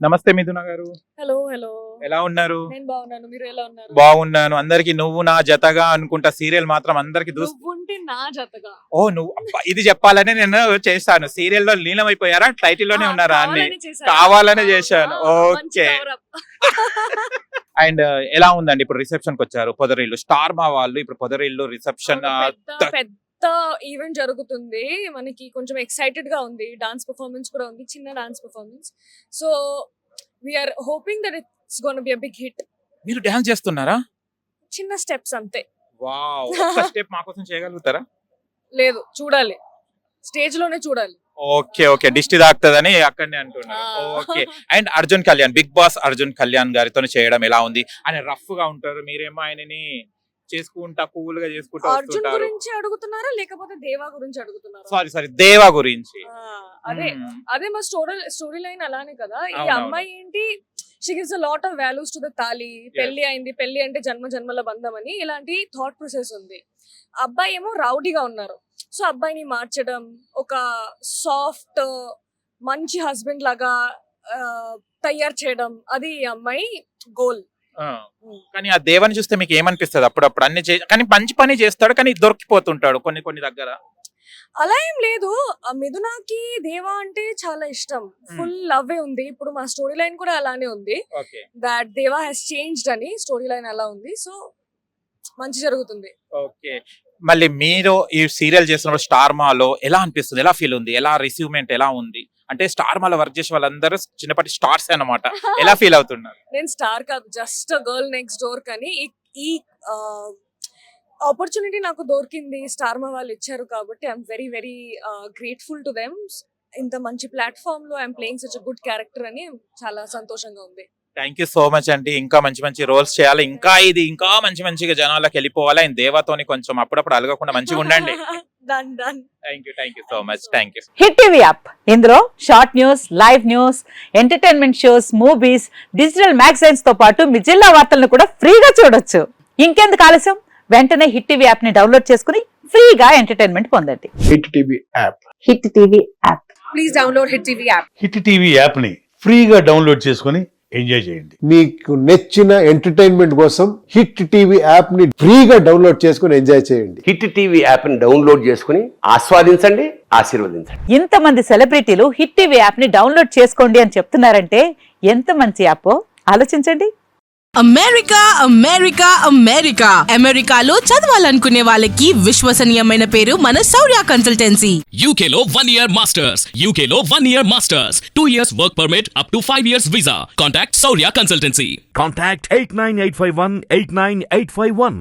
నమస్తే మిథున గారు. హలో హలో ఎలా ఉన్నారు? నేను బాగున్నాను. మీరు ఎలా ఉన్నారు? బాగున్నాను. అందరికి నువ్వు నా జతగా అనుకుంటా సీరియల్ మాత్రం అందరికి నువ్వుంటే నా జతగా. ఓ నువ్వు అబ్బా, ఇది చెప్పాలని నేను చేస్తాను. సీరియల్ లో లీనమైపోయారా, టైటిల్ లోనే ఉన్నారా అని కావాలనే చేశాను. ఓకే. అండ్ ఎలా ఉందండి ఇప్పుడు రిసెప్షన్ కి వచ్చారు పొదరిల్లు స్టార్ మా వాళ్ళు, ఇప్పుడు పొదరిల్లు రిసెప్షన్ పెద్ద ఈవెంట్ జరుగుతుంది. మనకి కొంచెం ఎక్సైటెడ్ గా ఉంది. డాన్స్ పర్ఫార్మెన్స్ కూడా ఉంది, చిన్న dance performance. So we're hoping that it's gonna be a big hit. మీరు డాన్స్ చేస్తున్నారా? చిన్న స్టెప్స్ అంతే. వావ్. ఒక స్టెప్ మా కోసం చేయగలుగుతారా? లేదు, చూడాలి, స్టేజ్ లోనే చూడాలి. ఓకే ఓకే, దిష్టి తాకుతుందని అక్కడనే అంటున్నారు. Okay. And Arjun Kalyan, Bigg Boss Arjun Kalyan గారితో చేయడం ఎలా ఉంది? ఆయన రఫ్ గా ఉంటారు, మీరేమో ఆయనని చేసుకుంటా కూల్ గా చేసుకుంటా అర్జున్ గురించి అడుగుతున్నారా లేకపోతే దేవా గురించి అడుగుతున్నారా? సారీ దేవా గురించి. అదే మా స్టోరీ లైన్ అలానే కదా. ఈ అమ్మాయి ఏంటి, she gives a lot of values to the తాలి. పెళ్లి అయింది, పెళ్లి అంటే జన్మ జన్మల బంధం అని ఇలాంటి థాట్ ప్రాసెస్ ఉంది. అబ్బాయి ఏమో రౌడీగా ఉన్నారు. సో అబ్బాయిని మార్చడం, ఒక సాఫ్ట్ మంచి హస్బెండ్ లాగా తయారు చేయడం, అది ఈ అమ్మాయి గోల్. కానీ ఆ దేవాన్ని చూస్తే మీకు ఏమనిపిస్తుంది? అప్పుడప్పుడు అన్ని కానీ మంచి పని చేస్తాడు, కానీ దొరికిపోతుంటాడు కొన్ని దగ్గర. అలా ఏం లేదు. మిథునాకి దేవా అంటే చాలా ఇష్టం, ఫుల్ లవ్ ఉంది. ఇప్పుడు మా స్టోరీ లైన్ కూడా అలానే ఉంది, దట్ దేవా హెస్ చేంజ్డ్ అని స్టోరీ లైన్ అలా ఉంది. సో మంచి జరుగుతుంది. ఓకే. మళ్ళీ మీరు ఈ సీరియల్ చేస్తున్నప్పుడు స్టార్ మాలో ఎలా అనిపిస్తుంది? ఎలా ఫీల్ ఉంది? ఎలా రిసీవ్మెంట్ ఎలా ఉంది? అంటే స్టార్ మాలో వర్క్ చేసే వాళ్ళందరూ చిన్నపాటి స్టార్స్ అన్నమాట. ఎలా ఫీల్ అవుతున్నారు? నేను స్టార్ కాదు, జస్ట్ గర్ల్ నెక్స్ట్ డోర్. కానీ ఈ ఆపర్చునిటీ నాకు దొరికింది, స్టార్ మా వాళ్ళు ఇచ్చారు కాబట్టి I'm very very grateful to them. ఇంత మంచి ప్లాట్ఫామ్ లో I'm playing such good character అని చాలా సంతోషంగా ఉంది. థ్యాంక్ యూ సో మచ్ అండి. ఇంకా మంచి మంచి రోల్స్ చేయాలి, ఇంకా మంచిగా జనాలకు వెళ్ళిపోవాలి. ఆయన దేవతోని కొంచెం అప్పుడప్పుడు అలగకుండా మంచిగా ఉండండి. Thank you so much. Thank you. Hit TV app, ఇందులో short news, live news, entertainment shows, movies, digital magazines తో పాటు మీ జిల్లా వార్తలను కూడా ఫ్రీగా చూడొచ్చు. ఇంకెందుకు ఆలస్యం, వెంటనే హిట్ టీవీ యాప్ ని డౌన్లోడ్ చేసుకుని ఫ్రీగా ఎంటర్టైన్మెంట్ పొందండి. Hit TV app. Hit TV app. Please download hit TV app. Hit TV app ని ఫ్రీగా డౌన్లోడ్ చేసుకుని ఎంజాయ్ చేయండి. మీకు నచ్చిన ఎంటర్టైన్మెంట్ కోసం హిట్ టీవీ యాప్ ని ఫ్రీగా డౌన్లోడ్ చేసుకుని ఎంజాయ్ చేయండి. హిట్ టీవీ యాప్ ని డౌన్లోడ్ చేసుకుని ఆస్వాదించండి, ఆశీర్వదించండి. ఇంతమంది సెలబ్రిటీలు హిట్ టీవీ యాప్ ని డౌన్లోడ్ చేసుకోండి అని చెప్తున్నారంటే ఎంత మంచి యాప్ ఆలోచించండి. అమెరికా అమెరికా అమెరికా అమెరికాలో చదవాలనుకునే వాళ్ళకి విశ్వసనీయమైన పేరు మన శౌర్య కన్సల్టెన్సీ. UK లో 1 year masters, UK లో 1 year masters, 2 years work permit up to 5 years visa. Contact Saurya Consultancy. Contact 89851 89851.